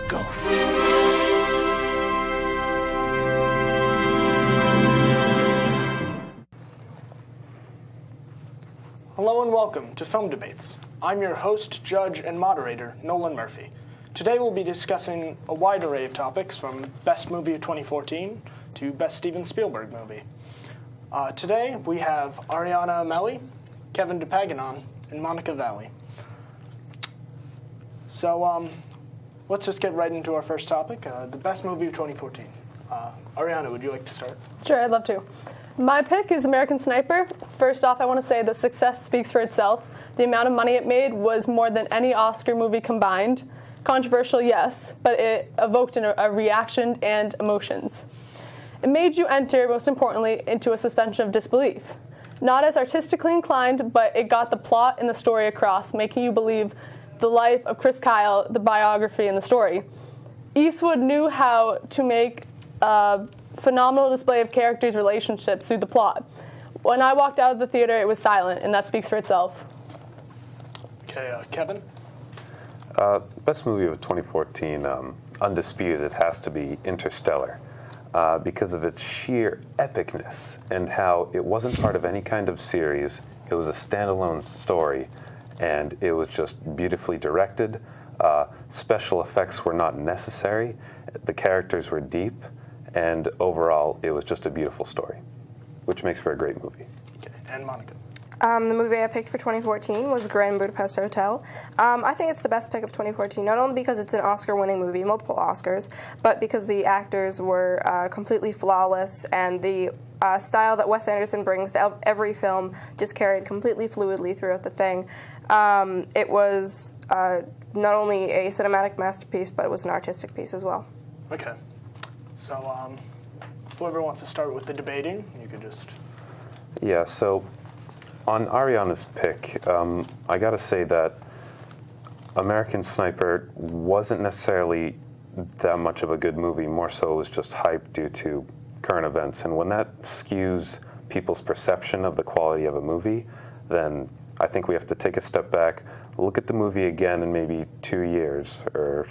going. Hello and welcome to Film Debates. I'm your host, judge, and moderator, Nolan Murphy. Today we'll be discussing a wide array of topics from Best Movie of 2014 to Best Steven Spielberg Movie. Today we have Ariana Amelli, Kevin DePaganon, and Monica Valli. So let's just get right into our first topic, the Best Movie of 2014. Ariana, would you like to start? Sure, I'd love to. My pick is American Sniper. First off, I want to say the success speaks for itself. The amount of money it made was more than any Oscar movie combined. Controversial, yes, but it evoked a reaction and emotions. It made you enter, most importantly, into a suspension of disbelief. Not as artistically inclined, but it got the plot and the story across, making you believe the life of Chris Kyle, the biography, and the story. Eastwood knew how to make a phenomenal display of characters' relationships through the plot. When I walked out of the theater, it was silent, and that speaks for itself. Okay, Kevin? Best movie of 2014, undisputed, it has to be Interstellar. Because of its sheer epicness and how it wasn't part of any kind of series. It was a standalone story, and it was just beautifully directed. Special effects were not necessary. The characters were deep, and overall, it was just a beautiful story, which makes for a great movie. Okay, and Monica? The movie I picked for 2014 was Grand Budapest Hotel. I think it's the best pick of 2014, not only because it's an Oscar-winning movie, multiple Oscars, but because the actors were completely flawless, and the style that Wes Anderson brings to every film just carried completely fluidly throughout the thing. It was not only a cinematic masterpiece, but it was an artistic piece as well. Okay. So, whoever wants to start with the debating, you could just... Yeah, so... On Ariana's pick, I got to say that American Sniper wasn't necessarily that much of a good movie. More so, it was just hype due to current events. And when that skews people's perception of the quality of a movie, then I think we have to take a step back, look at the movie again in maybe 2 years or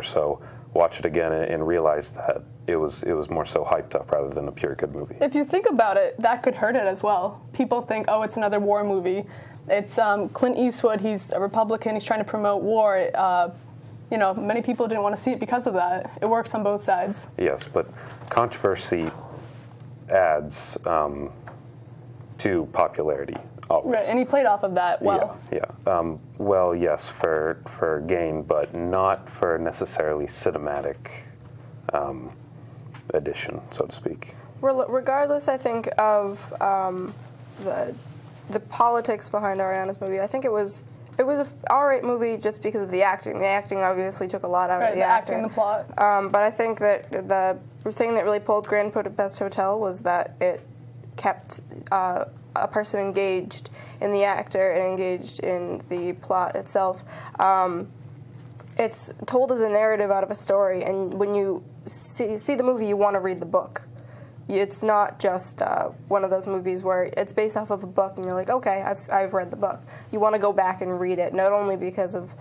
so, watch it again and realize that it was more so hyped up rather than a pure good movie. If you think about it, that could hurt it as well. People think, oh, it's another war movie. It's Clint Eastwood, he's a Republican, he's trying to promote war. Many people didn't want to see it because of that. It works on both sides. Yes, but controversy adds to popularity, always. Right, and he played off of that well. Yeah. Well, yes, for gain, but not for necessarily cinematic addition, so to speak. Regardless, I think, of the politics behind Ariana's movie, I think it was an all-right movie just because of the acting. The acting obviously took a lot out of the acting. The plot. But I think that the thing that really pulled Grand Budapest Hotel was that it kept a person engaged in the actor and engaged in the plot itself. It's told as a narrative out of a story, and when you see the movie, you want to read the book. It's not just one of those movies where it's based off of a book, and you're like, okay, I've read the book. You want to go back and read it, not only because of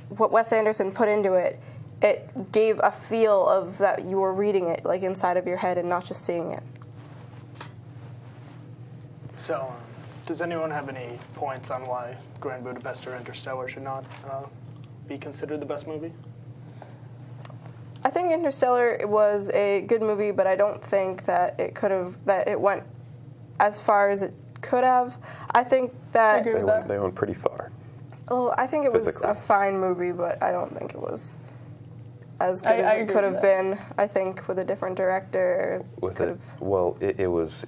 what Wes Anderson put into it. It gave a feel of that you were reading it, like inside of your head, and not just seeing it. So, does anyone have any points on why Grand Budapest or Interstellar should not be considered the best movie? I think Interstellar was a good movie, but I don't think that it went as far as it could have. I think that... They went pretty far. Well, I think it was a fine movie, but I don't think it was as good as it could have been. I think with a different director, it was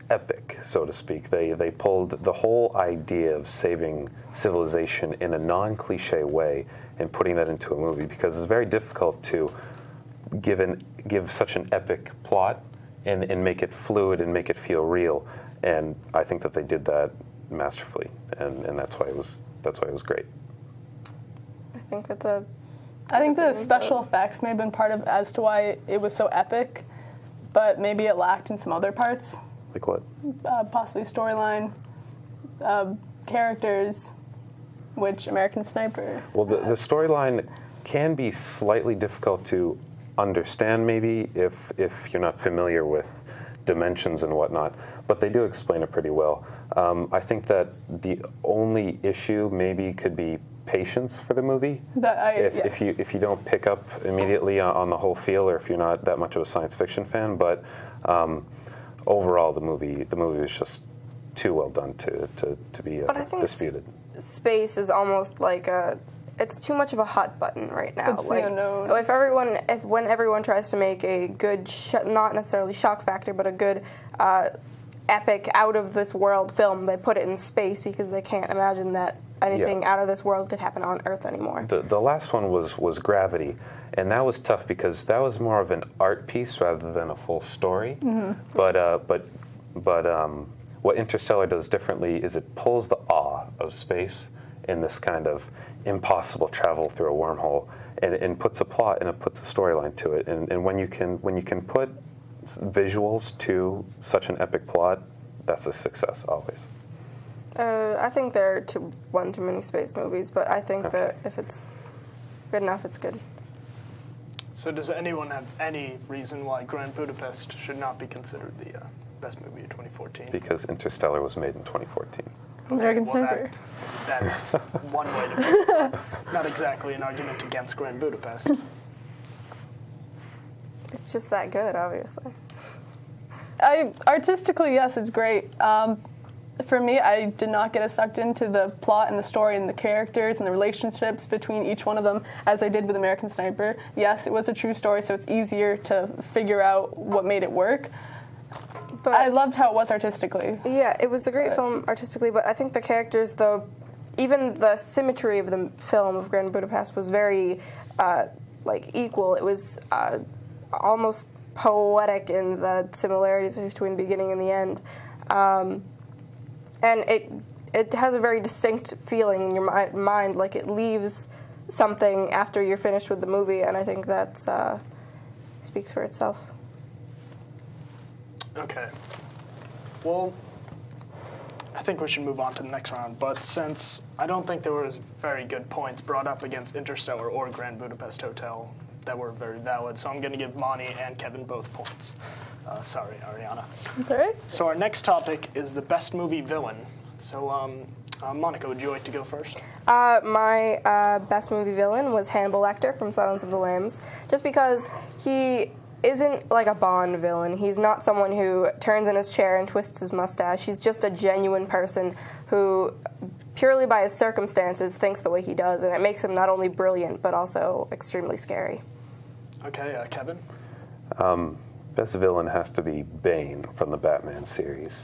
epic, so to speak. They pulled the whole idea of saving civilization in a non-cliche way and putting that into a movie, because it's very difficult to give such an epic plot and make it fluid and make it feel real. And I think that they did that masterfully, and that's why it was great. I think the special effects may have been part of as to why it was so epic, but maybe it lacked in some other parts. Like what? Possibly storyline, characters. Which American Sniper? Well, the storyline can be slightly difficult to understand, maybe, if you're not familiar with dimensions and whatnot, but they do explain it pretty well. I think that the only issue maybe could be patience for the movie. If you don't pick up immediately on the whole feel, or if you're not that much of a science fiction fan, but overall the movie is just too well done to be disputed. Space is almost like it's too much of a hot button right now. It's the unknown. When everyone tries to make a good, not necessarily shock factor, but a good epic, out of this world film, they put it in space because they can't imagine that anything out of this world could happen on Earth anymore. The last one was Gravity, and that was tough because that was more of an art piece rather than a full story. Mm-hmm. But what Interstellar does differently is it pulls the awe of space in this kind of impossible travel through a wormhole, and puts a plot and it puts a storyline to it. And when you can put visuals to such an epic plot, that's a success always. I think there are too many space movies, but I think that if it's good enough, it's good. So does anyone have any reason why Grand Budapest should not be considered the best movie of 2014? Because Interstellar was made in 2014. American Sniper. That's one way to put it. Not exactly an argument against Grand Budapest. It's just that good, obviously. Artistically, yes, it's great. For me, I did not get as sucked into the plot and the story and the characters and the relationships between each one of them as I did with American Sniper. Yes, it was a true story, so it's easier to figure out what made it work. But I loved how it was artistically. Yeah, it was a great film artistically, but I think the characters, though, even the symmetry of the film of Grand Budapest was very, equal. It was almost poetic in the similarities between the beginning and the end. And it has a very distinct feeling in your mind, like it leaves something after you're finished with the movie, and I think that speaks for itself. Okay. Well, I think we should move on to the next round, but since I don't think there was very good points brought up against Interstellar or Grand Budapest Hotel that were very valid, so I'm going to give Monty and Kevin both points. Sorry, Ariana. That's all right. So our next topic is the best movie villain. So, Monica, would you like to go first? My best movie villain was Hannibal Lecter from Silence of the Lambs, just because he isn't like a Bond villain. He's not someone who turns in his chair and twists his mustache. He's just a genuine person who, purely by his circumstances, thinks the way he does, and it makes him not only brilliant, but also extremely scary. Okay, Kevin? Best villain has to be Bane from the Batman series,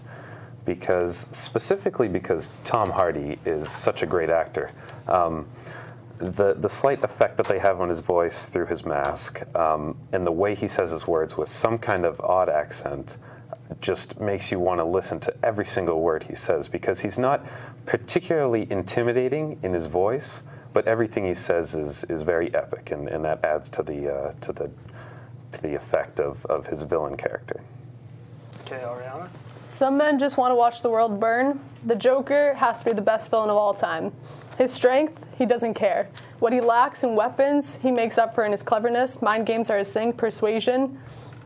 specifically because Tom Hardy is such a great actor. The slight effect that they have on his voice through his mask, and the way he says his words with some kind of odd accent, just makes you want to listen to every single word he says, because he's not particularly intimidating in his voice, but everything he says is very epic, and that adds to the effect of his villain character. Okay, Ariana? Some men just want to watch the world burn. The Joker has to be the best villain of all time. His strength, he doesn't care. What he lacks in weapons, he makes up for in his cleverness. Mind games are his thing. Persuasion.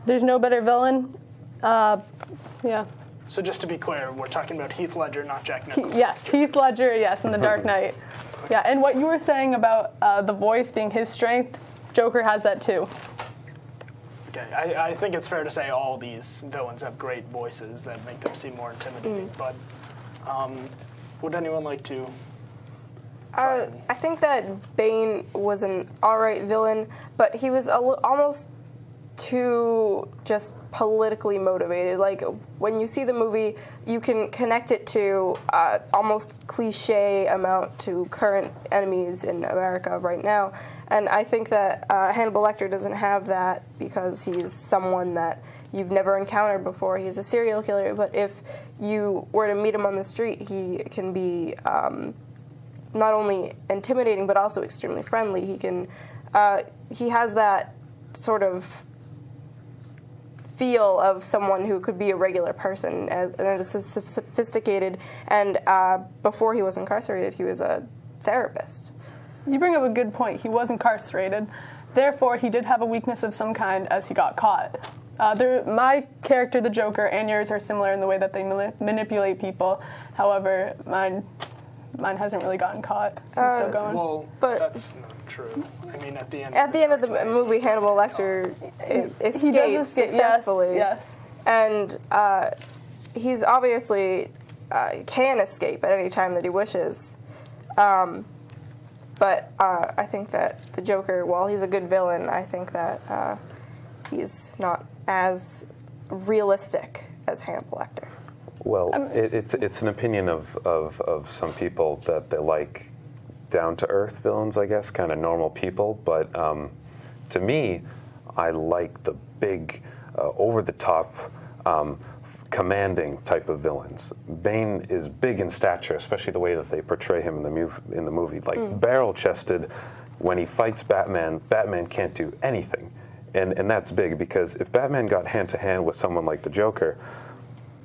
There's no better villain. Yeah. So just to be clear, we're talking about Heath Ledger, not Jack Nicholson. Yes, Heath Ledger, yes, in The Dark Knight. Yeah, and what you were saying about the voice being his strength, Joker has that too. Okay, I think it's fair to say all these villains have great voices that make them seem more intimidating, but would anyone like to... I think that Bane was an alright villain, but he was almost too just politically motivated. Like, when you see the movie, you can connect it to almost cliche amount to current enemies in America right now. And I think that Hannibal Lecter doesn't have that because he's someone that you've never encountered before. He's a serial killer, but if you were to meet him on the street, he can be not only intimidating but also extremely friendly. He has that sort of feel of someone who could be a regular person, and is sophisticated. And before he was incarcerated, he was a therapist. You bring up a good point. He was incarcerated. Therefore, he did have a weakness of some kind as he got caught. My character, the Joker, and yours are similar in the way that they manipulate people. However, mine hasn't really gotten caught. He's still going. Well, But- that's not true. I mean, at the end Of the movie, Hannibal Lecter escapes successfully. Yes. And he's obviously can escape at any time that he wishes. But I think that the Joker, while he's a good villain, I think that he's not as realistic as Hannibal Lecter. Well, it's an opinion of some people that they like down-to-earth villains, I guess, kind of normal people. But to me, I like the big, over-the-top, commanding type of villains. Bane is big in stature, especially the way that they portray him in the movie. Like barrel-chested, when he fights Batman, Batman can't do anything. And that's big, because if Batman got hand-to-hand with someone like the Joker,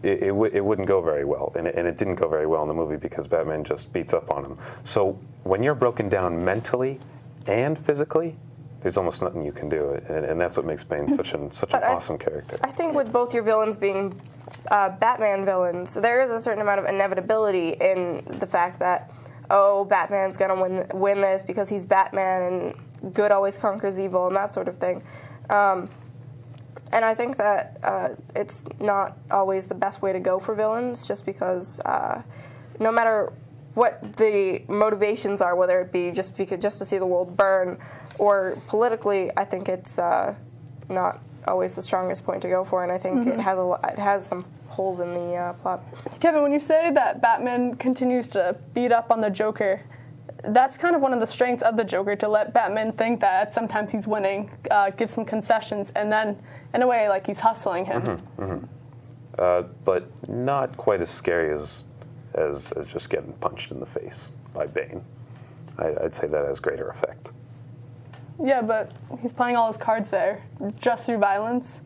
it wouldn't go very well. And it didn't go very well in the movie because Batman just beats up on him. So when you're broken down mentally and physically, there's almost nothing you can do. And that's what makes Bane such an awesome character. I think with both your villains being Batman villains, there is a certain amount of inevitability in the fact that, Batman's going to win this because he's Batman and good always conquers evil and that sort of thing. And I think that it's not always the best way to go for villains, just because no matter what the motivations are, whether it be just to see the world burn or politically, I think it's not always the strongest point to go for, and I think it has some holes in the plot. Kevin, when you say that Batman continues to beat up on the Joker, that's kind of one of the strengths of the Joker, to let Batman think that sometimes he's winning, give some concessions, and then, in a way, like he's hustling him. But not quite as scary as just getting punched in the face by Bane. I'd say that has greater effect. Yeah, but he's playing all his cards there, just through violence.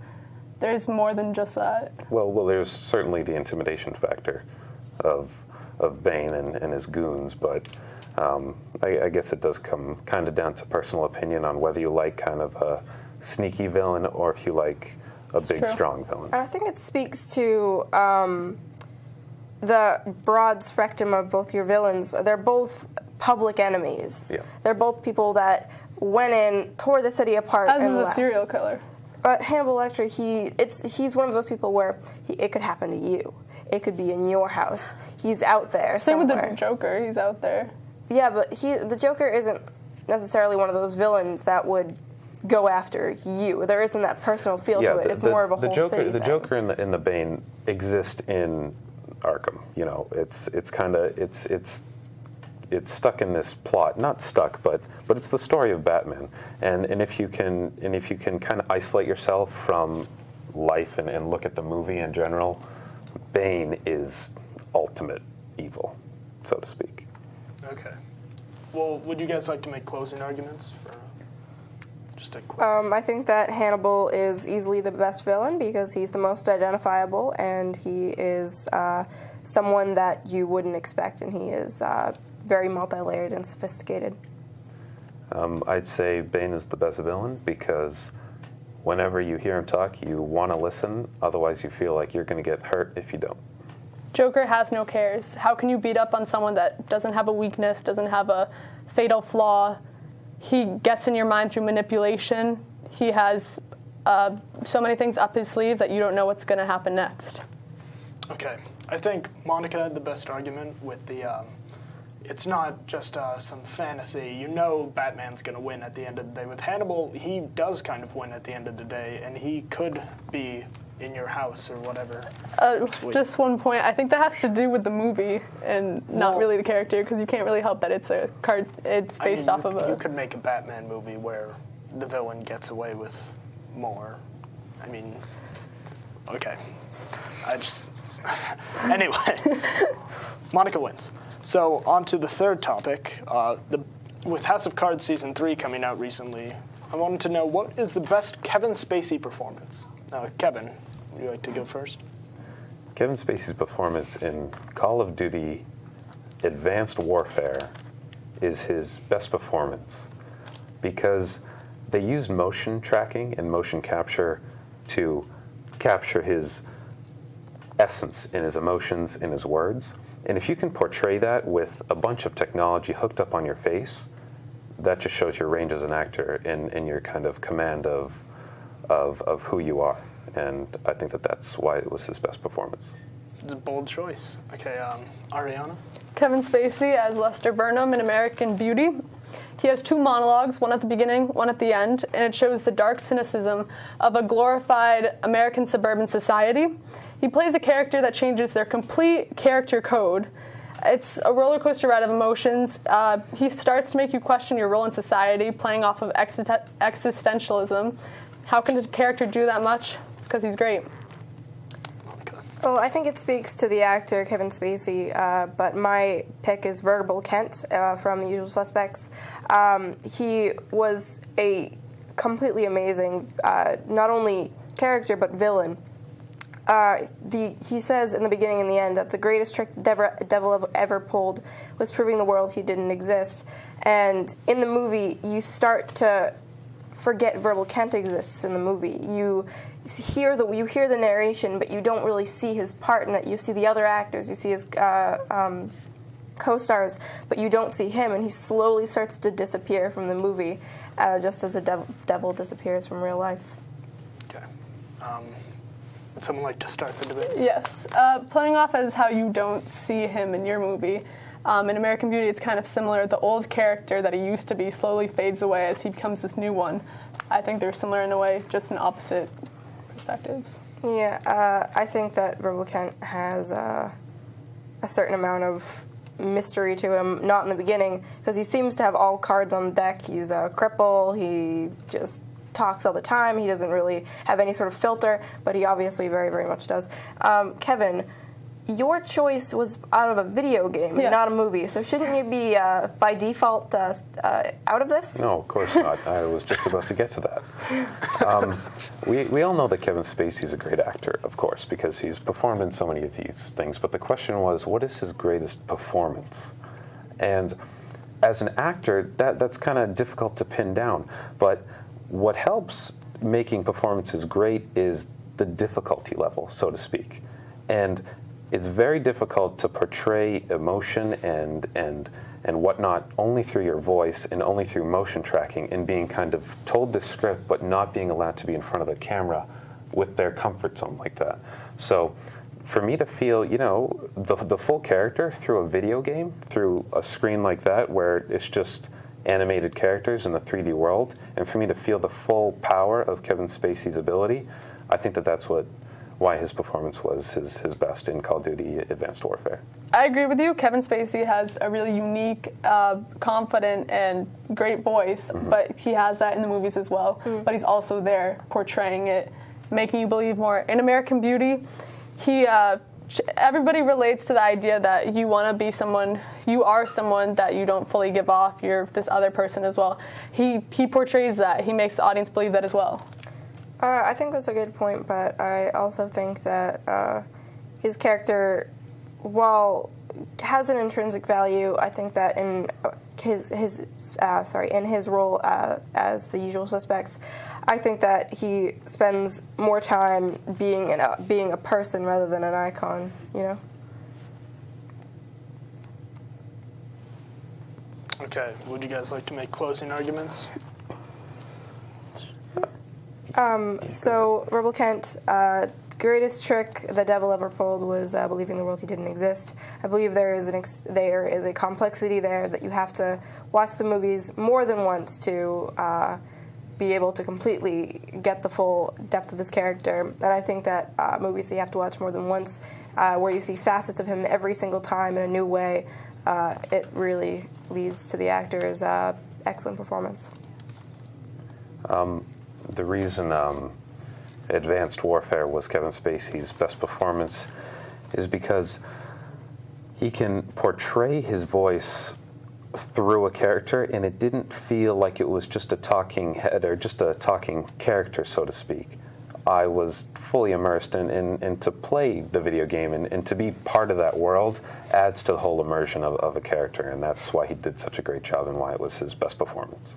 There's more than just that. Well, there's certainly the intimidation factor of Bane and his goons, but I guess it does come kind of down to personal opinion on whether you like kind of a sneaky villain or if you like a big, strong villain. I think it speaks to the broad spectrum of both your villains. They're both public enemies. Yeah. They're both people that went in, tore the city apart, As and is a left. serial killer. But Hannibal Lecter, he's one of those people where it could happen to you. It could be in your house. He's out there Same somewhere. with the Joker, he's out there. Yeah, but the Joker isn't necessarily one of those villains that would go after you. There isn't that personal feel to it. It's more of a whole Joker, city the thing. Joker and the Bane exist in Arkham. You know, it's stuck in this plot. Not stuck, but it's the story of Batman. And if you can kind of isolate yourself from life and look at the movie in general, Bane is ultimate evil, so to speak. Okay. Well, would you guys like to make closing arguments for just a quick? I think that Hannibal is easily the best villain because he's the most identifiable, and he is someone that you wouldn't expect, and he is very multi-layered and sophisticated. I'd say Bane is the best villain because whenever you hear him talk, you want to listen. Otherwise, you feel like you're going to get hurt if you don't. Joker has no cares. How can you beat up on someone that doesn't have a weakness, doesn't have a fatal flaw? He gets in your mind through manipulation. He has so many things up his sleeve that you don't know what's going to happen next. Okay. I think Monica had the best argument with the, it's not just some fantasy. You know Batman's going to win at the end of the day. With Hannibal, he does kind of win at the end of the day, and he could be in your house or whatever. Just one point. I think that has to do with the movie and not really the character, because you can't really help that it's a card. It's based off of a. You could make a Batman movie where the villain gets away with more. I mean, okay. Anyway, Monica wins. So on to the third topic. With House of Cards Season 3 coming out recently, I wanted to know, what is the best Kevin Spacey performance? Kevin, would you like to go first? Kevin Spacey's performance in Call of Duty Advanced Warfare is his best performance, because they used motion tracking and motion capture to capture his essence in his emotions, in his words. And if you can portray that with a bunch of technology hooked up on your face, that just shows your range as an actor and your kind of command of who you are. And I think that's why it was his best performance. It's a bold choice. Okay, Ariana? Kevin Spacey as Lester Burnham in American Beauty. He has two monologues, one at the beginning, one at the end, and it shows the dark cynicism of a glorified American suburban society. He plays a character that changes their complete character code. It's a roller coaster ride of emotions. He starts to make you question your role in society, playing off of existentialism. How can a character do that much? It's because he's great. Well, I think it speaks to the actor, Kevin Spacey, but my pick is Verbal Kent from The Usual Suspects. He was a completely amazing, not only character, but villain. He says in the beginning and the end that the greatest trick the devil ever pulled was proving the world he didn't exist. And in the movie, you start to forget Verbal Kent exists in the movie. You hear the narration, but you don't really see his part in it. You see the other actors, you see his co-stars, but you don't see him, and he slowly starts to disappear from the movie, just as a devil disappears from real life. Okay. Would someone like to start the debate? Yes. Playing off as how you don't see him in your movie. In American Beauty, it's kind of similar. The old character that he used to be slowly fades away as he becomes this new one. I think they're similar in a way, just in opposite perspectives. Yeah, I think that Verbal Kent has a certain amount of mystery to him, not in the beginning, because he seems to have all cards on the deck. He's a cripple, he just talks all the time, he doesn't really have any sort of filter, but he obviously very, very much does. Kevin, your choice was out of a video game, yes, not a movie, so shouldn't you be, by default, out of this? No, of course not. I was just about to get to that. We all know that Kevin Spacey is a great actor, of course, because he's performed in so many of these things, but the question was, what is his greatest performance? And as an actor, that's kind of difficult to pin down, but what helps making performances great is the difficulty level, so to speak. And it's very difficult to portray emotion and whatnot only through your voice and only through motion tracking and being kind of told the script but not being allowed to be in front of the camera with their comfort zone like that. So for me to feel, the full character through a video game, through a screen like that where it's just animated characters in the 3D world, and for me to feel the full power of Kevin Spacey's ability, I think that's why his performance was his best in Call of Duty Advanced Warfare. I agree with you. Kevin Spacey has a really unique, confident, and great voice, but he has that in the movies as well. But he's also there portraying it, making you believe more. In American Beauty, everybody relates to the idea that you want to be someone, you are someone that you don't fully give off, you're this other person as well. He portrays that. He makes the audience believe that as well. I think that's a good point, but I also think that his character, while has an intrinsic value, I think that in his role as the Usual Suspects, I think that he spends more time being a person rather than an icon. Okay. Would you guys like to make closing arguments? So, Verbal Kent, greatest trick the devil ever pulled was believing the world he didn't exist. I believe there is a complexity there that you have to watch the movies more than once to be able to completely get the full depth of his character. And I think that movies that you have to watch more than once, where you see facets of him every single time in a new way, it really leads to the actor's excellent performance. The reason Advanced Warfare was Kevin Spacey's best performance is because he can portray his voice through a character, and it didn't feel like it was just a talking head or just a talking character, so to speak. I was fully immersed in to play the video game and to be part of that world adds to the whole immersion of a character, and that's why he did such a great job and why it was his best performance.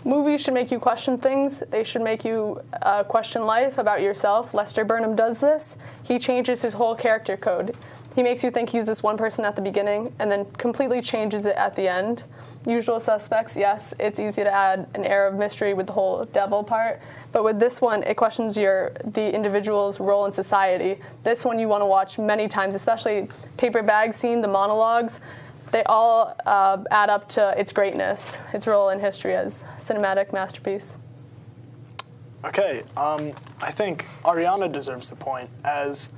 Movies should make you question things. They should make you question life about yourself. Lester Burnham does this. He changes his whole character code. He makes you think he's this one person at the beginning and then completely changes it at the end. Usual Suspects, yes, it's easy to add an air of mystery with the whole devil part, but with this one, it questions the individual's role in society. This one you want to watch many times, especially paper bag scene, the monologues. They all add up to its greatness, its role in history as a cinematic masterpiece. Okay, I think Ariana deserves the point. As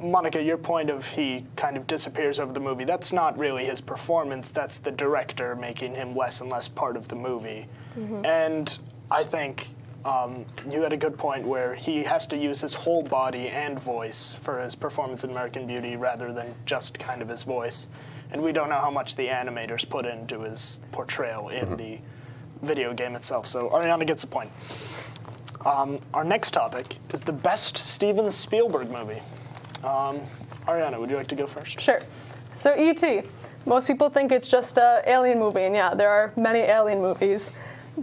Monica, your point of he kind of disappears over the movie, that's not really his performance, that's the director making him less and less part of the movie. Mm-hmm. And I think you had a good point where he has to use his whole body and voice for his performance in American Beauty rather than just kind of his voice. And we don't know how much the animators put into his portrayal in the video game itself. So Ariana gets a point. Our next topic is the best Steven Spielberg movie. Ariana, would you like to go first? Sure. So E.T. Most people think it's just an alien movie, and yeah, there are many alien movies.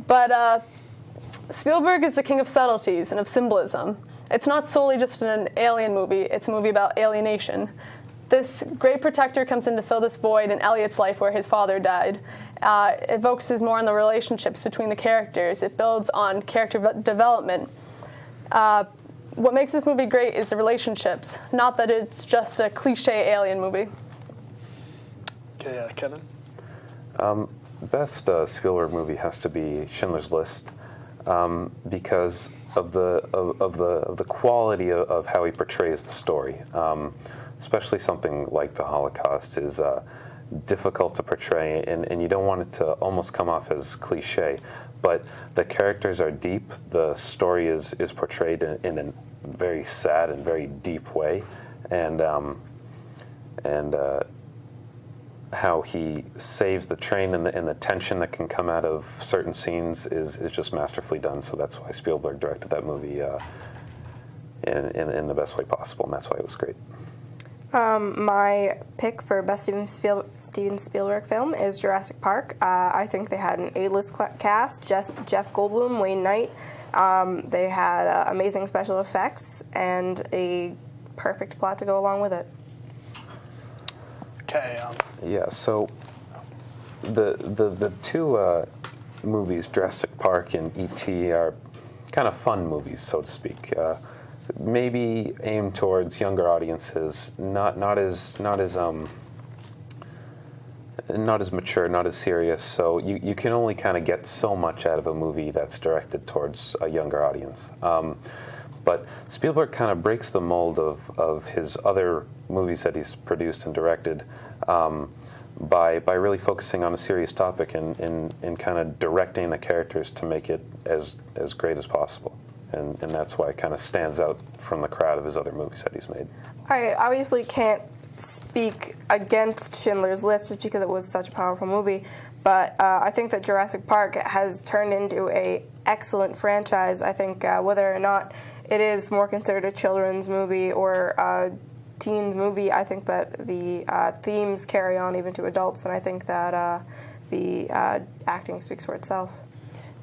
But Spielberg is the king of subtleties and of symbolism. It's not solely just an alien movie, it's a movie about alienation. This great protector comes in to fill this void in Elliot's life where his father died. It focuses more on the relationships between the characters. It builds on character development. What makes this movie great is the relationships, not that it's just a cliche alien movie. Okay, Kevin? Best Spielberg movie has to be Schindler's List, because of the quality of how he portrays the story. Especially something like the Holocaust is difficult to portray, and you don't want it to almost come off as cliche. But the characters are deep. The story is portrayed in a very sad and very deep way, and how he saves the train and the tension that can come out of certain scenes is just masterfully done. So that's why Spielberg directed that movie in the best way possible, and that's why it was great. My pick for best Steven Spielberg film is Jurassic Park. I think they had an A-list cast, just Jeff Goldblum, Wayne Knight. They had amazing special effects and a perfect plot to go along with it. Okay. Yeah, so the two movies, Jurassic Park and E.T., are kind of fun movies, so to speak. Maybe aimed towards younger audiences, not as mature, not as serious. So you can only kind of get so much out of a movie that's directed towards a younger audience. But Spielberg kind of breaks the mold of his other movies that he's produced and directed by really focusing on a serious topic and kind of directing the characters to make it as great as possible. And that's why it kind of stands out from the crowd of his other movies that he's made. I obviously can't speak against Schindler's List just because it was such a powerful movie, but I think that Jurassic Park has turned into an excellent franchise. I think whether or not it is more considered a children's movie or a teen movie, I think that the themes carry on even to adults, and I think that the acting speaks for itself.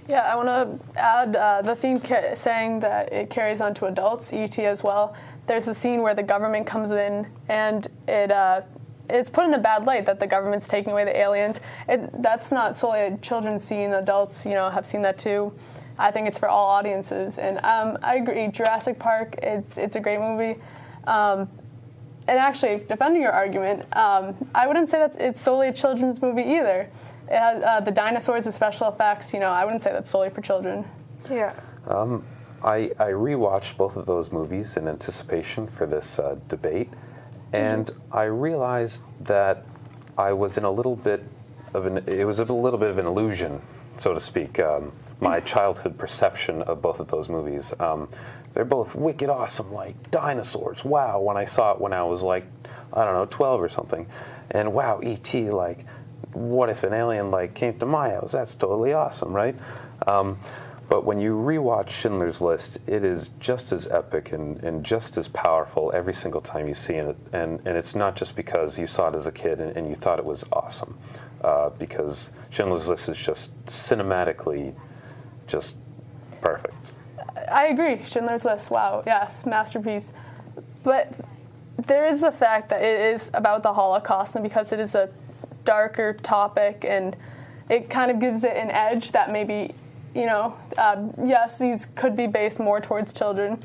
Yeah, I want to add the theme saying that it carries on to adults, E.T. as well. There's a scene where the government comes in and it's put in a bad light that the government's taking away the aliens. That's not solely a children's scene. Adults, have seen that too. I think it's for all audiences. And I agree, Jurassic Park, it's a great movie. And actually, defending your argument, I wouldn't say that it's solely a children's movie either. It has the dinosaurs, the special effects. I wouldn't say that's solely for children. Yeah. I rewatched both of those movies in anticipation for this debate, and I realized that I was in a little bit of an illusion, so to speak. My childhood perception of both of those movies. They're both wicked awesome, like dinosaurs. Wow! When I saw it when I was 12 or something, and wow, E.T. What if an alien came to my house? That's totally awesome, right? But when you rewatch Schindler's List, it is just as epic and just as powerful every single time you see it. And it's not just because you saw it as a kid and you thought it was awesome, because Schindler's List is just cinematically just perfect. I agree. Schindler's List, wow, yes, masterpiece. But there is the fact that it is about the Holocaust, and because it is a darker topic, and it kind of gives it an edge that maybe, yes, these could be based more towards children.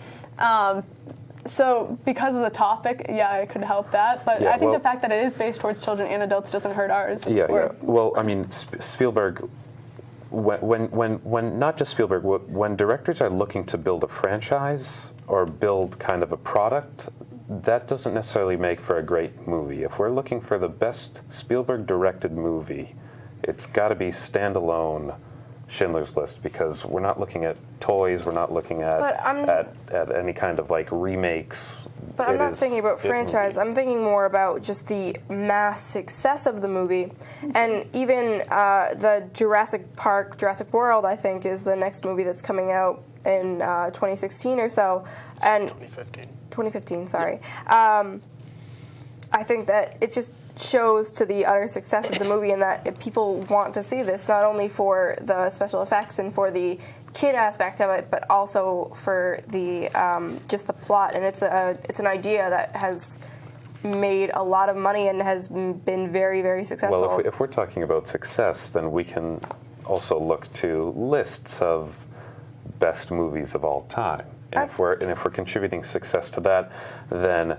So because of the topic, yeah, it could help that. But I think the fact that it is based towards children and adults doesn't hurt ours. Yeah. Well, I mean, Spielberg, when not just Spielberg, when directors are looking to build a franchise or build kind of a product, that doesn't necessarily make for a great movie. If we're looking for the best Spielberg-directed movie, it's got to be standalone Schindler's List, because we're not looking at toys, we're not looking at any kind of like remakes. But I'm not thinking about franchise. I'm thinking more about just the mass success of the movie. And even the Jurassic World, I think, is the next movie that's coming out in 2016 or so. And 2015, sorry. I think that it just shows to the utter success of the movie, and that people want to see this, not only for the special effects and for the kid aspect of it, but also for the just the plot. And it's an idea that has made a lot of money and has been very, very successful. Well, if we're talking about success, then we can also look to lists of best movies of all time. And if we're contributing success to that, then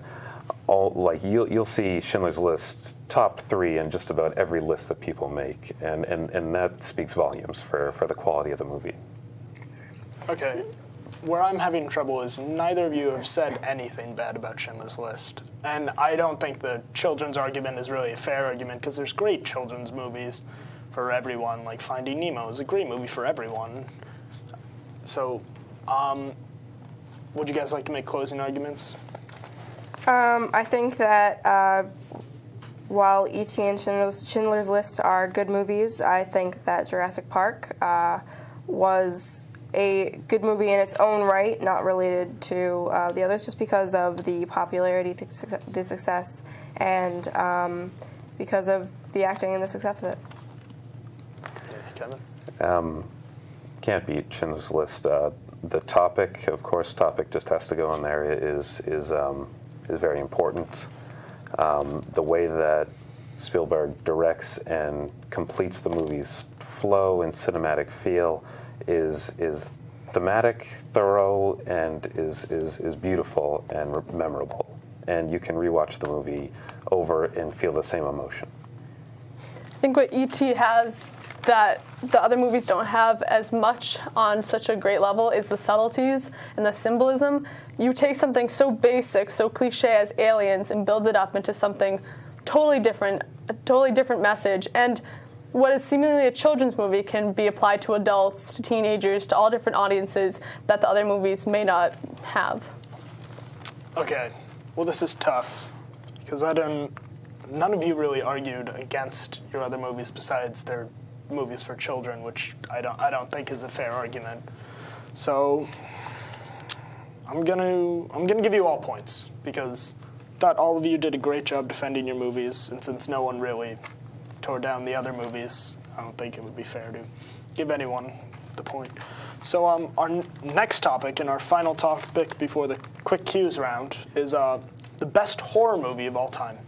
you'll see Schindler's List top 3 in just about every list that people make, and that speaks volumes for the quality of the movie. Okay, where I'm having trouble is neither of you have said anything bad about Schindler's List, and I don't think the children's argument is really a fair argument, because there's great children's movies for everyone, like Finding Nemo is a great movie for everyone. So, would you guys like to make closing arguments? I think that while E.T. and Schindler's List are good movies, I think that Jurassic Park was a good movie in its own right, not related to the others, just because of the popularity, the success, and because of the acting and the success of it. Kevin? Can't beat Schindler's List. The topic just has to go in there, is very important. The way that Spielberg directs and completes the movie's flow and cinematic feel is thematic, thorough, and is beautiful and memorable. And you can rewatch the movie over and feel the same emotion. I think what E.T. has that the other movies don't have as much on such a great level is the subtleties and the symbolism. You take something so basic, so cliche as aliens, and build it up into something totally different, a totally different message. And what is seemingly a children's movie can be applied to adults, to teenagers, to all different audiences that the other movies may not have. Okay, well, this is tough, because none of you really argued against your other movies besides their movies for children, which I don't think is a fair argument. So I'm gonna give you all points, because I thought all of you did a great job defending your movies, and since no one really tore down the other movies, I don't think it would be fair to give anyone the point. So our next topic and our final topic before the quick cues round is the best horror movie of all time.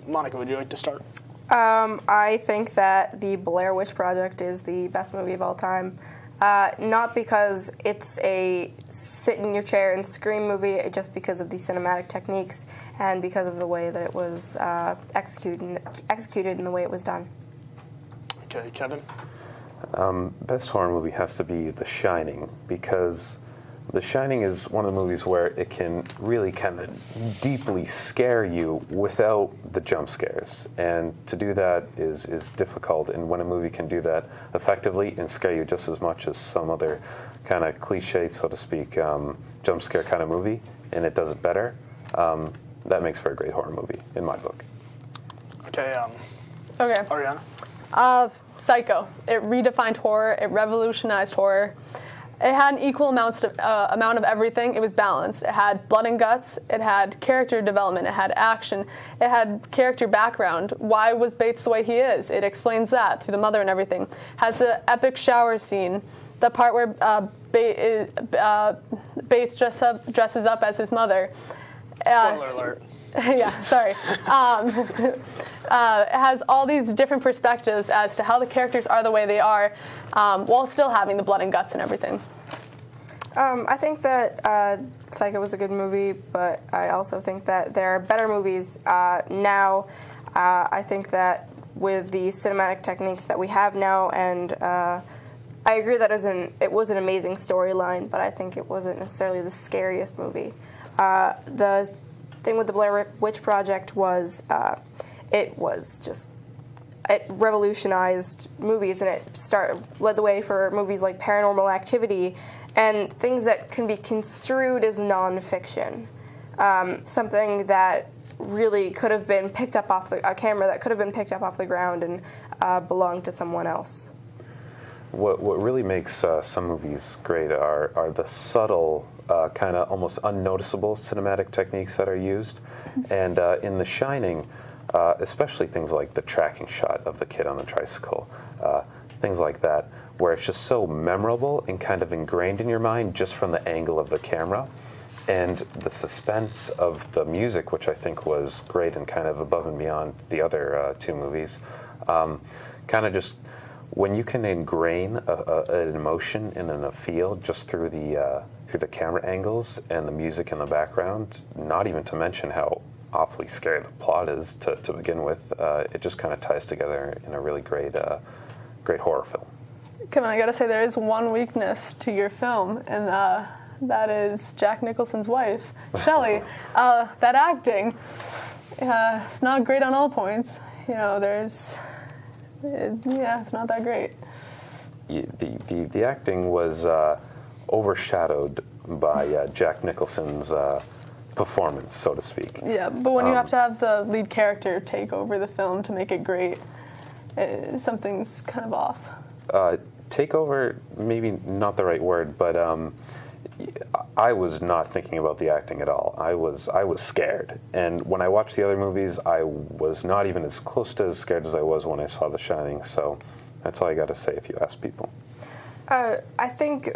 Monica, would you like to start? I think that the Blair Witch Project is the best movie of all time. Not because it's a sit-in-your-chair and scream movie, just because of the cinematic techniques and because of the way that it was executed and the way it was done. Okay, Kevin? Best horror movie has to be The Shining, because The Shining is one of the movies where it can really kind of deeply scare you without the jump scares. And to do that is difficult. And when a movie can do that effectively and scare you just as much as some other kind of cliche, so to speak, jump scare kind of movie, and it does it better, that makes for a great horror movie, in my book. Okay, Okay. Ariana? Psycho. It redefined horror. It revolutionized horror. It had an equal amount of everything. It was balanced. It had blood and guts. It had character development. It had action. It had character background. Why was Bates the way he is? It explains that through the mother and everything. Has an epic shower scene. The part where Bates dresses up as his mother. Spoiler alert. Yeah, sorry. It has all these different perspectives as to how the characters are the way they are, while still having the blood and guts and everything. I think that Psycho was a good movie, but I also think that there are better movies now. I think that with the cinematic techniques that we have now, and I agree that it was an amazing storyline, but I think it wasn't necessarily the scariest movie. The thing with the Blair Witch Project was it revolutionized movies, and it led the way for movies like Paranormal Activity and things that can be construed as nonfiction. Something that really could have been picked up off a camera that could have been picked up off the ground and belonged to someone else. What really makes some movies great are the subtle, kind of almost unnoticeable cinematic techniques that are used. And in The Shining, especially things like the tracking shot of the kid on the tricycle, things like that, where it's just so memorable and kind of ingrained in your mind just from the angle of the camera. And the suspense of the music, which I think was great and kind of above and beyond the other two movies, kind of just when you can ingrain an emotion and a feel just through the camera angles and the music in the background, not even to mention how awfully scary the plot is to begin with, it just kind of ties together in a really great horror film. Kevin, I gotta say there is one weakness to your film, and that is Jack Nicholson's wife, Shelley. That acting, it's not great on all points. It's not that great. The acting was overshadowed by Jack Nicholson's performance, so to speak. Yeah, but when you have to have the lead character take over the film to make it great, something's kind of off. Take over, maybe not the right word, but I was not thinking about the acting at all. I was scared, and when I watched the other movies, I was not even as close to as scared as I was when I saw The Shining. So that's all I got to say if you ask people. I think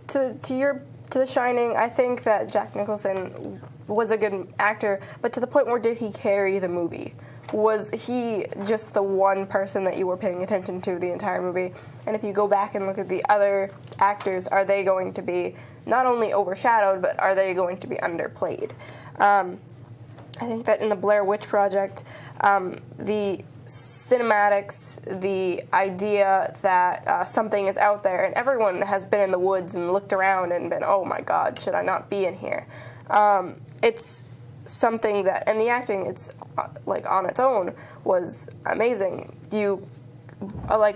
to The Shining, I think that Jack Nicholson was a good actor, but to the point where did he carry the movie? Was he just the one person that you were paying attention to the entire movie? And if you go back and look at the other actors, are they going to be not only overshadowed, but are they going to be underplayed? I think that in the Blair Witch Project, the cinematics, the idea that something is out there, and everyone has been in the woods and looked around and been, oh my God, should I not be in here? It's something that, and the acting, it's like on its own was amazing.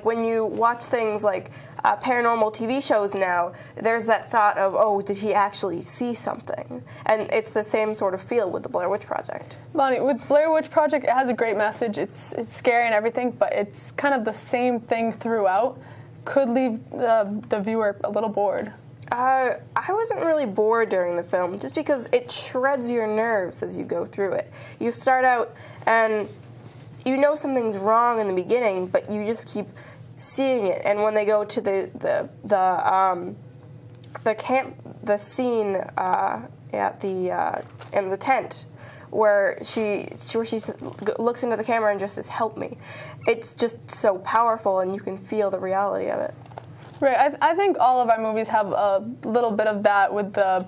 When you watch things like paranormal TV shows now, there's that thought of, oh, did he actually see something? And it's the same sort of feel with the Blair Witch Project. Bonnie, with Blair Witch Project, it has a great message. It's scary and everything, but it's kind of the same thing throughout. Could leave the viewer a little bored. I wasn't really bored during the film, just because it shreds your nerves as you go through it. You start out and you know something's wrong in the beginning, but you just keep seeing it. And when they go to the scene in the tent where she looks into the camera and just says, "Help me," it's just so powerful, and you can feel the reality of it. Right. I think all of our movies have a little bit of that with the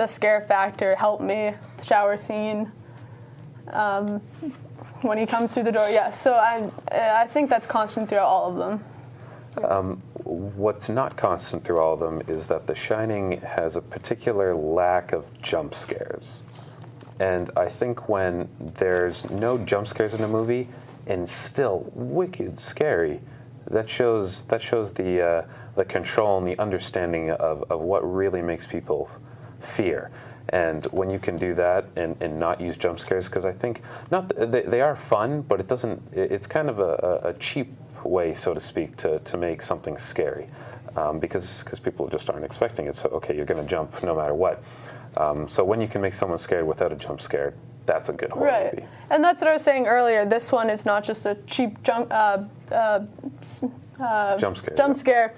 scare factor, help me, shower scene, when he comes through the door. Yeah, so I think that's constant throughout all of them. What's not constant through all of them is that The Shining has a particular lack of jump scares. And I think when there's no jump scares in a movie and still wicked scary, that shows the control and the understanding of what really makes people fear. And when you can do that and not use jump scares, because I think they are fun, but it's kind of a cheap way, so to speak, to make something scary, because people just aren't expecting it. So okay, you're going to jump no matter what. So when you can make someone scared without a jump scare, that's a good horror movie. And that's what I was saying earlier. This one is not just a cheap jump scare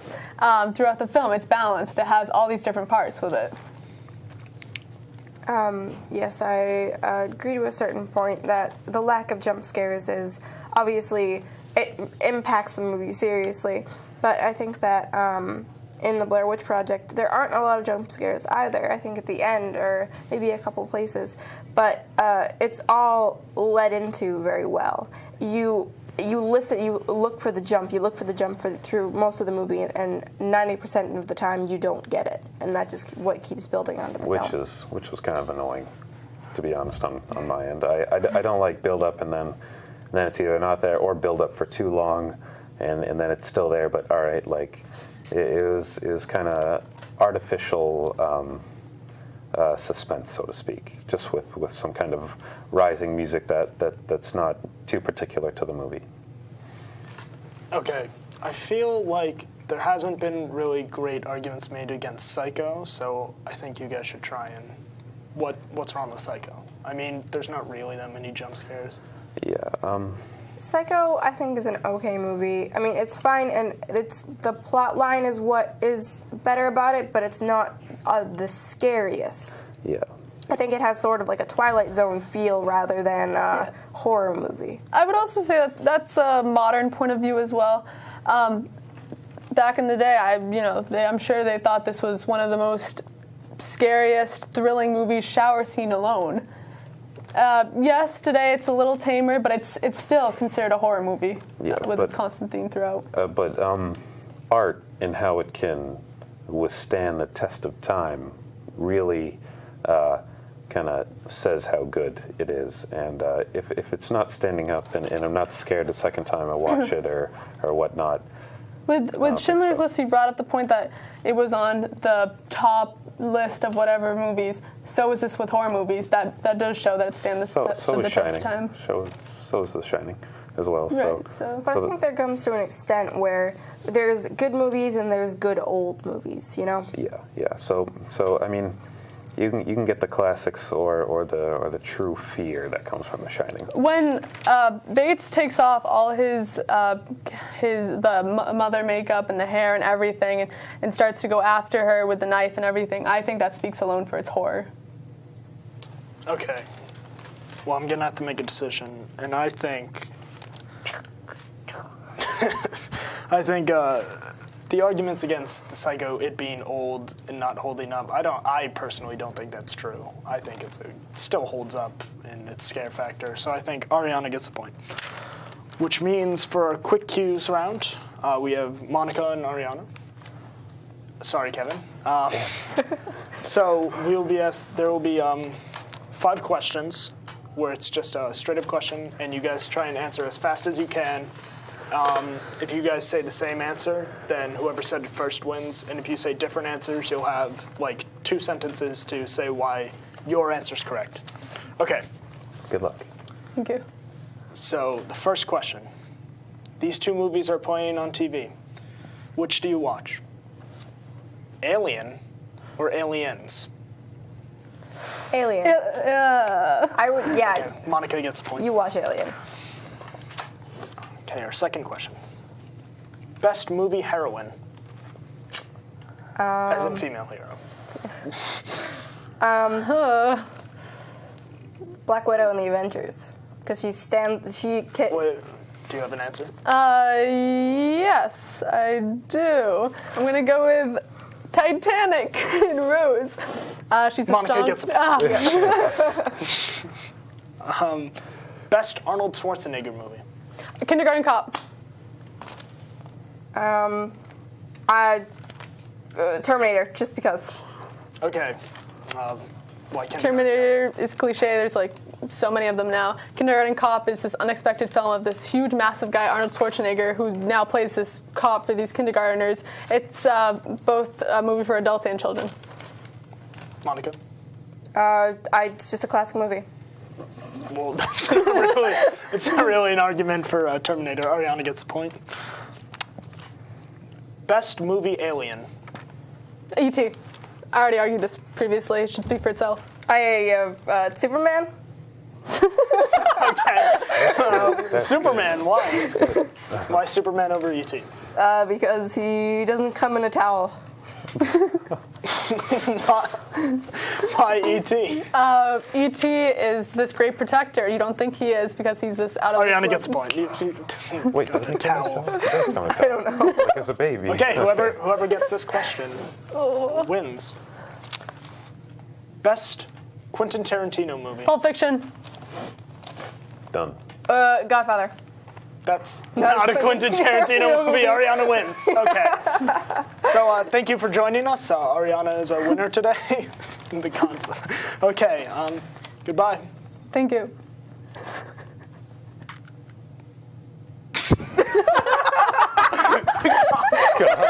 throughout the film. It's balanced. It has all these different parts with it. Yes, I agree to a certain point that the lack of jump scares is obviously, it impacts the movie seriously, but I think that in the Blair Witch Project there aren't a lot of jump scares either. I think at the end or maybe a couple places, but it's all led into very well. You listen, you look for the jump through most of the movie, and 90% of the time you don't get it, and that just what keeps building onto the film. Which was kind of annoying, to be honest, on my end. I don't like build up and then it's either not there or build up for too long, and then it's still there. But all right, like it was kind of artificial suspense, so to speak, just with some kind of rising music that's not too particular to the movie. Okay, I feel like there hasn't been really great arguments made against Psycho, so I think you guys should try and what's wrong with Psycho? I mean, there's not really that many jump scares. Yeah. Psycho, I think, is an okay movie. I mean, it's fine, and the plot line is what is better about it, but it's not the scariest. Yeah. I think it has sort of like a Twilight Zone feel rather than a horror movie. I would also say that's a modern point of view as well. Back in the day, I'm sure they thought this was one of the most scariest, thrilling movies, shower scene alone. Yes, today it's a little tamer, but it's still considered a horror movie with its constant theme throughout. But art and how it can withstand the test of time really kind of says how good it is. And if it's not standing up and I'm not scared the second time I watch it or whatnot. With Schindler's List, you brought up the point that it was on the top list of whatever movies. So is this with horror movies. That does show that it stands the test of time. So is The Shining as well. Right, but I think there comes to an extent where there's good movies and there's good old movies, you know? Yeah. So I mean, you can get the classics or the true fear that comes from The Shining. When Bates takes off all his mother makeup and the hair and everything and starts to go after her with the knife and everything, I think that speaks alone for its horror. Okay. Well, I'm gonna have to make a decision, and I think the arguments against the Psycho, it being old and not holding up, I personally don't think that's true. I think it still holds up in its scare factor. So I think Ariana gets a point. Which means for our quick cues round, we have Monica and Ariana. Sorry, Kevin. So there will be 5 questions where it's just a straight up question, and you guys try and answer as fast as you can. If you guys say the same answer, then whoever said it first wins. And if you say different answers, you'll have like 2 sentences to say why your answer's correct. Okay. Good luck. Thank you. So the first question. These 2 movies are playing on TV. Which do you watch? Alien or Aliens? Alien. I would, yeah. Okay, Monica gets a point. You watch Alien. Okay, our second question. Best movie heroine. As in female hero. Black Widow and the Avengers. Because Wait, do you have an answer? Yes, I do. I'm going to go with Titanic in Rose. She's a Monica strong... gets a point. Best Arnold Schwarzenegger movie. Kindergarten Cop. Terminator, just because. Okay. Why can't Terminator is cliche. There's like so many of them now. Kindergarten Cop is this unexpected film of this huge, massive guy, Arnold Schwarzenegger, who now plays this cop for these kindergartners. It's both a movie for adults and children. Monica? It's just a classic movie. Well, it's not really an argument for Terminator. Ariana gets a point. Best movie alien. E.T. I already argued this previously. It should speak for itself. I have Superman. Okay. Superman, why? Why Superman over E.T.? Because he doesn't come in a towel. Why E.T.? E.T. is this great protector. You don't think he is because he's this out of Ariana this gets a world. point. He doesn't Wait, come in a towel. I don't know. Like as a baby. Okay, whoever gets this question wins. Best Quentin Tarantino movie. Pulp Fiction. Done. Godfather. That's not a Quentin Tarantino movie. Ariana wins. Okay. So thank you for joining us. Ariana is our winner today. The conflict. Okay. Goodbye. Thank you. God.